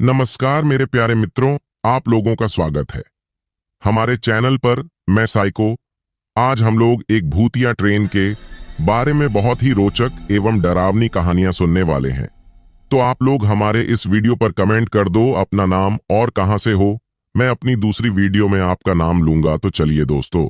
नमस्कार मेरे प्यारे मित्रों, आप लोगों का स्वागत है हमारे चैनल पर। मैं साइको। आज हम लोग एक भूतिया ट्रेन के बारे में बहुत ही रोचक एवं डरावनी कहानियां सुनने वाले हैं। तो आप लोग हमारे इस वीडियो पर कमेंट कर दो अपना नाम और कहां से हो। मैं अपनी दूसरी वीडियो में आपका नाम लूंगा। तो चलिए दोस्तों,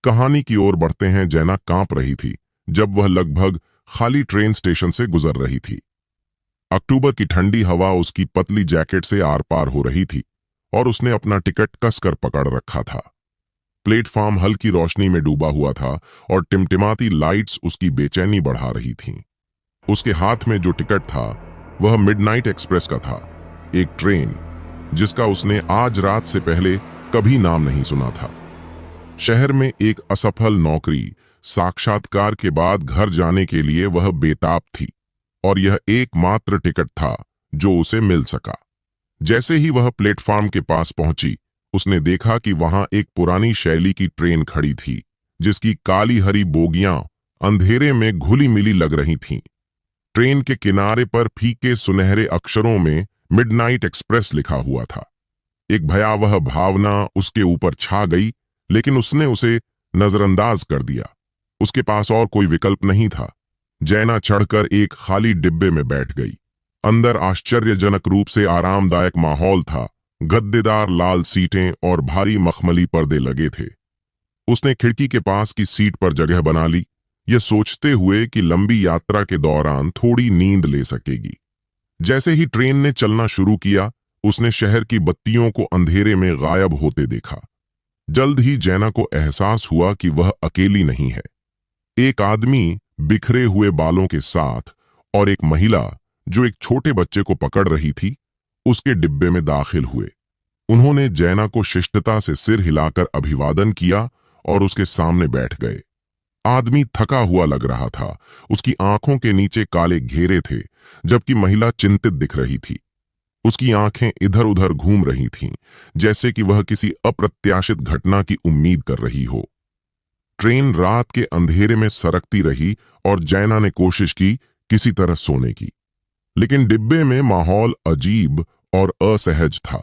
कहानी की ओर बढ़ते हैं। जैना कांप रही थी जब वह लगभग खाली ट्रेन स्टेशन से गुजर रही थी। अक्टूबर की ठंडी हवा उसकी पतली जैकेट से आर पार हो रही थी और उसने अपना टिकट कसकर पकड़ रखा था। प्लेटफॉर्म हल्की रोशनी में डूबा हुआ था और टिमटिमाती लाइट्स उसकी बेचैनी बढ़ा रही थीं। उसके हाथ में जो टिकट था वह मिडनाइट एक्सप्रेस का था, एक ट्रेन जिसका उसने आज रात से पहले कभी नाम नहीं सुना था। शहर में एक असफल नौकरी साक्षात्कार के बाद घर जाने के लिए वह बेताब थी और यह एकमात्र टिकट था जो उसे मिल सका। जैसे ही वह प्लेटफॉर्म के पास पहुंची, उसने देखा कि वहां एक पुरानी शैली की ट्रेन खड़ी थी जिसकी काली हरी बोगियां अंधेरे में घुली मिली लग रही थीं। ट्रेन के किनारे पर फीके सुनहरे अक्षरों में मिडनाइट एक्सप्रेस लिखा हुआ था। एक भयावह भावना उसके ऊपर छा गई, लेकिन उसने उसे नजरअंदाज कर दिया। उसके पास और कोई विकल्प नहीं था। जैना चढ़कर एक खाली डिब्बे में बैठ गई। अंदर आश्चर्यजनक रूप से आरामदायक माहौल था। गद्देदार लाल सीटें और भारी मखमली पर्दे लगे थे। उसने खिड़की के पास की सीट पर जगह बना ली, यह सोचते हुए कि लंबी यात्रा के दौरान थोड़ी नींद ले सकेगी। जैसे ही ट्रेन ने चलना शुरू किया, उसने शहर की बत्तियों को अंधेरे में गायब होते देखा। जल्द ही जैना को एहसास हुआ कि वह अकेली नहीं है। एक आदमी बिखरे हुए बालों के साथ और एक महिला जो एक छोटे बच्चे को पकड़ रही थी, उसके डिब्बे में दाखिल हुए। उन्होंने जैना को शिष्टता से सिर हिलाकर अभिवादन किया और उसके सामने बैठ गए। आदमी थका हुआ लग रहा था, उसकी आंखों के नीचे काले घेरे थे, जबकि महिला चिंतित दिख रही थी। उसकी आंखें इधर उधर घूम रही थीं, जैसे कि वह किसी अप्रत्याशित घटना की उम्मीद कर रही हो। ट्रेन रात के अंधेरे में सरकती रही और जैना ने कोशिश की किसी तरह सोने की, लेकिन डिब्बे में माहौल अजीब और असहज था।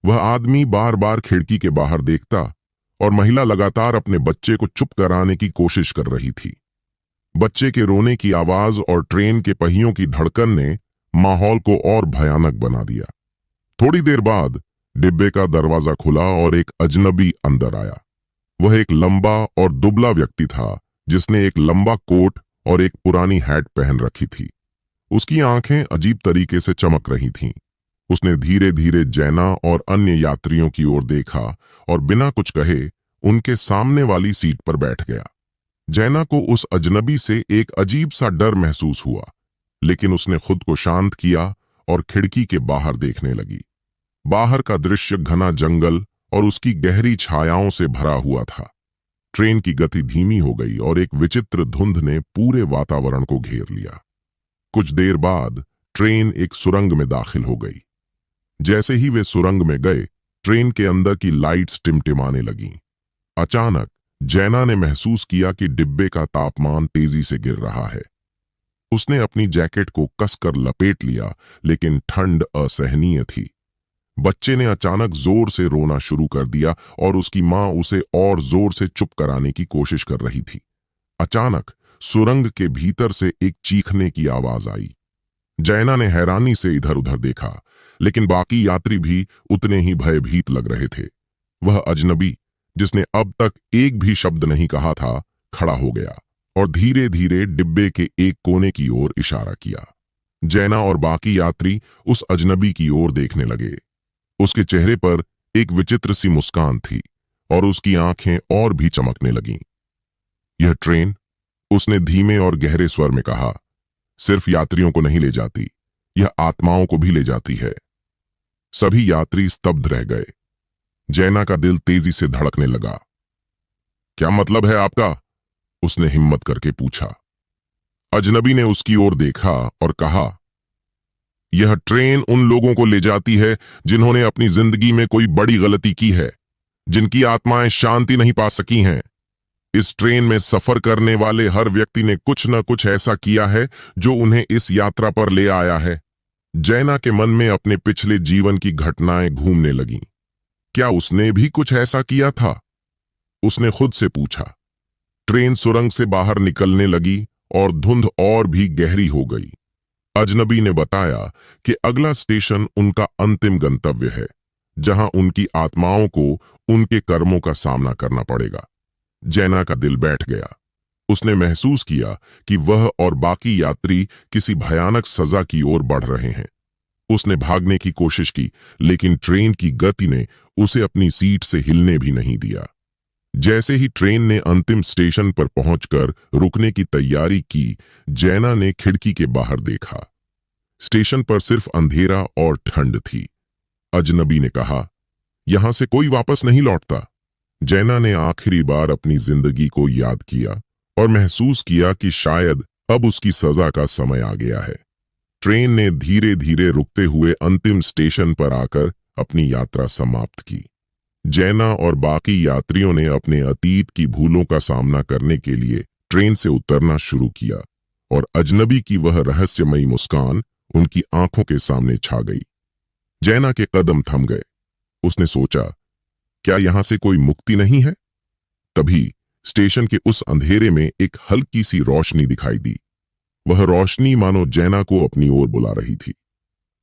वह आदमी बार बार खिड़की के बाहर देखता और महिला लगातार अपने बच्चे को चुप कराने की कोशिश कर रही थी। बच्चे के रोने की आवाज और ट्रेन के पहियों की धड़कन ने माहौल को और भयानक बना दिया। थोड़ी देर बाद डिब्बे का दरवाजा खुला और एक अजनबी अंदर आया। वह एक लंबा और दुबला व्यक्ति था जिसने एक लंबा कोट और एक पुरानी हैट पहन रखी थी। उसकी आंखें अजीब तरीके से चमक रही थीं। उसने धीरे धीरे जैना और अन्य यात्रियों की ओर देखा और बिना कुछ कहे उनके सामने वाली सीट पर बैठ गया। जैना को उस अजनबी से एक अजीब सा डर महसूस हुआ, लेकिन उसने खुद को शांत किया और खिड़की के बाहर देखने लगी। बाहर का दृश्य घना जंगल और उसकी गहरी छायाओं से भरा हुआ था। ट्रेन की गति धीमी हो गई और एक विचित्र धुंध ने पूरे वातावरण को घेर लिया। कुछ देर बाद ट्रेन एक सुरंग में दाखिल हो गई। जैसे ही वे सुरंग में गए, ट्रेन के अंदर की लाइट्स टिमटिमाने लगीं। अचानक जैना ने महसूस किया कि डिब्बे का तापमान तेजी से गिर रहा है। उसने अपनी जैकेट को कसकर लपेट लिया, लेकिन ठंड असहनीय थी। बच्चे ने अचानक जोर से रोना शुरू कर दिया और उसकी मां उसे और जोर से चुप कराने की कोशिश कर रही थी। अचानक सुरंग के भीतर से एक चीखने की आवाज आई। जैना ने हैरानी से इधर उधर देखा, लेकिन बाकी यात्री भी उतने ही भयभीत लग रहे थे। वह अजनबी, जिसने अब तक एक भी शब्द नहीं कहा था, खड़ा हो गया और धीरे धीरे डिब्बे के एक कोने की ओर इशारा किया। जैना और बाकी यात्री उस अजनबी की ओर देखने लगे। उसके चेहरे पर एक विचित्र सी मुस्कान थी और उसकी आंखें और भी चमकने लगीं। यह ट्रेन, उसने धीमे और गहरे स्वर में कहा, सिर्फ यात्रियों को नहीं ले जाती, यह आत्माओं को भी ले जाती है। सभी यात्री स्तब्ध रह गए। जैना का दिल तेजी से धड़कने लगा। क्या मतलब है आपका? उसने हिम्मत करके पूछा। अजनबी ने उसकी ओर देखा और कहा, यह ट्रेन उन लोगों को ले जाती है जिन्होंने अपनी जिंदगी में कोई बड़ी गलती की है, जिनकी आत्माएं शांति नहीं पा सकी हैं। इस ट्रेन में सफर करने वाले हर व्यक्ति ने कुछ न कुछ ऐसा किया है जो उन्हें इस यात्रा पर ले आया है। जैना के मन में अपने पिछले जीवन की घटनाएं घूमने लगीं। क्या उसने भी कुछ ऐसा किया था? उसने खुद से पूछा। ट्रेन सुरंग से बाहर निकलने लगी और धुंध और भी गहरी हो गई। अजनबी ने बताया कि अगला स्टेशन उनका अंतिम गंतव्य है, जहां उनकी आत्माओं को उनके कर्मों का सामना करना पड़ेगा। जैना का दिल बैठ गया। उसने महसूस किया कि वह और बाकी यात्री किसी भयानक सजा की ओर बढ़ रहे हैं। उसने भागने की कोशिश की, लेकिन ट्रेन की गति ने उसे अपनी सीट से हिलने भी नहीं दिया। जैसे ही ट्रेन ने अंतिम स्टेशन पर पहुंचकर रुकने की तैयारी की, जैना ने खिड़की के बाहर देखा। स्टेशन पर सिर्फ अंधेरा और ठंड थी। अजनबी ने कहा, यहां से कोई वापस नहीं लौटता। जैना ने आखिरी बार अपनी जिंदगी को याद किया और महसूस किया कि शायद अब उसकी सजा का समय आ गया है। ट्रेन ने धीरे धीरे रुकते हुए अंतिम स्टेशन पर आकर अपनी यात्रा समाप्त की। जैना और बाकी यात्रियों ने अपने अतीत की भूलों का सामना करने के लिए ट्रेन से उतरना शुरू किया और अजनबी की वह रहस्यमयी मुस्कान उनकी आंखों के सामने छा गई। जैना के कदम थम गए। उसने सोचा, क्या यहां से कोई मुक्ति नहीं है? तभी स्टेशन के उस अंधेरे में एक हल्की सी रोशनी दिखाई दी। वह रोशनी मानो जैना को अपनी ओर बुला रही थी।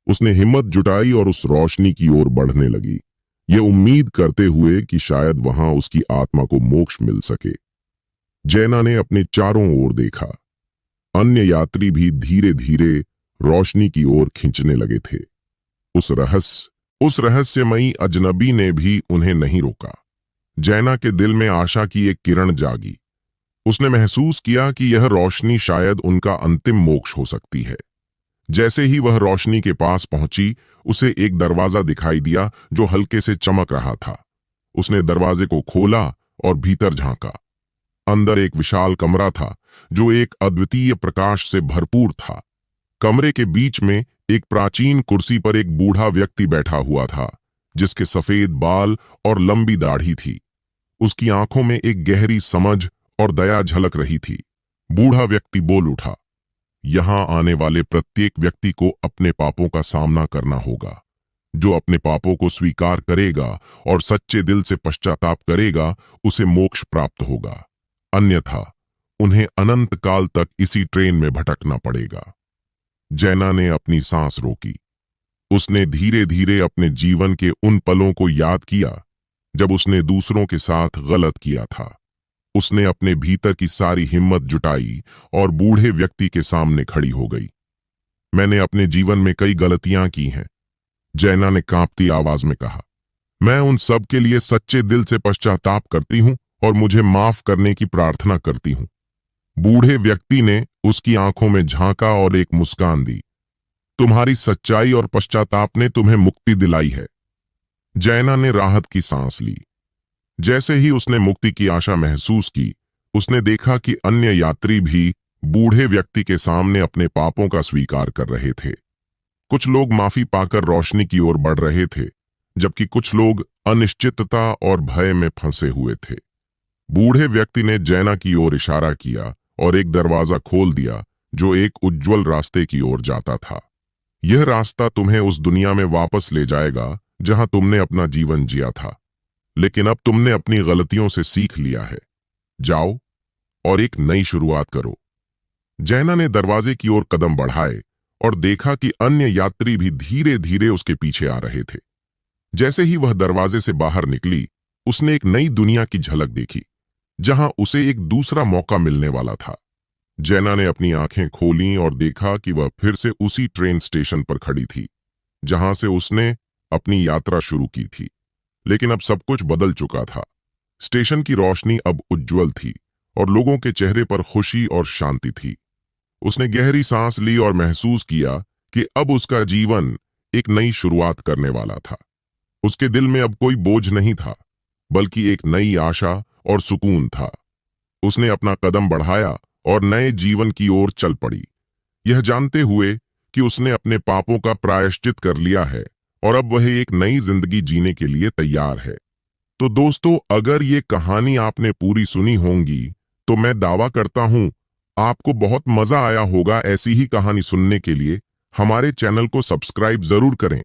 उसने हिम्मत जुटाई और उस रोशनी की ओर बढ़ने लगी, ये उम्मीद करते हुए कि शायद वहां उसकी आत्मा को मोक्ष मिल सके। जैना ने अपने चारों ओर देखा। अन्य यात्री भी धीरे धीरे रोशनी की ओर खींचने लगे थे। उस रहस्यमयी अजनबी ने भी उन्हें नहीं रोका। जैना के दिल में आशा की एक किरण जागी। उसने महसूस किया कि यह रोशनी शायद उनका अंतिम मोक्ष हो सकती है। जैसे ही वह रोशनी के पास पहुंची, उसे एक दरवाजा दिखाई दिया जो हल्के से चमक रहा था। उसने दरवाजे को खोला और भीतर झांका। अंदर एक विशाल कमरा था जो एक अद्वितीय प्रकाश से भरपूर था। कमरे के बीच में एक प्राचीन कुर्सी पर एक बूढ़ा व्यक्ति बैठा हुआ था, जिसके सफेद बाल और लंबी दाढ़ी थी। उसकी आंखों में एक गहरी समझ और दया झलक रही थी। बूढ़ा व्यक्ति बोल उठा, यहां आने वाले प्रत्येक व्यक्ति को अपने पापों का सामना करना होगा। जो अपने पापों को स्वीकार करेगा और सच्चे दिल से पश्चाताप करेगा, उसे मोक्ष प्राप्त होगा। अन्यथा उन्हें अनंत काल तक इसी ट्रेन में भटकना पड़ेगा। जैना ने अपनी सांस रोकी। उसने धीरे धीरे अपने जीवन के उन पलों को याद किया जब उसने दूसरों के साथ गलत किया था। उसने अपने भीतर की सारी हिम्मत जुटाई और बूढ़े व्यक्ति के सामने खड़ी हो गई। मैंने अपने जीवन में कई गलतियां की हैं, जैना ने कांपती आवाज में कहा। मैं उन सब के लिए सच्चे दिल से पश्चाताप करती हूं और मुझे माफ करने की प्रार्थना करती हूं। बूढ़े व्यक्ति ने उसकी आंखों में झांका और एक मुस्कान दी। तुम्हारी सच्चाई और पश्चाताप ने तुम्हें मुक्ति दिलाई है। जैना ने राहत की सांस ली। जैसे ही उसने मुक्ति की आशा महसूस की, उसने देखा कि अन्य यात्री भी बूढ़े व्यक्ति के सामने अपने पापों का स्वीकार कर रहे थे। कुछ लोग माफी पाकर रोशनी की ओर बढ़ रहे थे, जबकि कुछ लोग अनिश्चितता और भय में फंसे हुए थे। बूढ़े व्यक्ति ने जैना की ओर इशारा किया और एक दरवाजा खोल दिया जो एक उज्जवल रास्ते की ओर जाता था। यह रास्ता तुम्हें उस दुनिया में वापस ले जाएगा जहां तुमने अपना जीवन जिया था, लेकिन अब तुमने अपनी गलतियों से सीख लिया है। जाओ और एक नई शुरुआत करो। जैना ने दरवाजे की ओर कदम बढ़ाए और देखा कि अन्य यात्री भी धीरे धीरे उसके पीछे आ रहे थे। जैसे ही वह दरवाजे से बाहर निकली, उसने एक नई दुनिया की झलक देखी, जहां उसे एक दूसरा मौका मिलने वाला था। जैना ने अपनी आंखें खोलीं और देखा कि वह फिर से उसी ट्रेन स्टेशन पर खड़ी थी, जहां से उसने अपनी यात्रा शुरू की थी। लेकिन अब सब कुछ बदल चुका था। स्टेशन की रोशनी अब उज्जवल थी और लोगों के चेहरे पर खुशी और शांति थी। उसने गहरी सांस ली और महसूस किया कि अब उसका जीवन एक नई शुरुआत करने वाला था। उसके दिल में अब कोई बोझ नहीं था, बल्कि एक नई आशा और सुकून था। उसने अपना कदम बढ़ाया और नए जीवन की ओर चल पड़ी, यह जानते हुए कि उसने अपने पापों का प्रायश्चित कर लिया है और अब वह एक नई जिंदगी जीने के लिए तैयार है। तो दोस्तों, अगर ये कहानी आपने पूरी सुनी होंगी तो मैं दावा करता हूं आपको बहुत मजा आया होगा ऐसी ही कहानी सुनने के लिए। हमारे चैनल को सब्सक्राइब जरूर करें।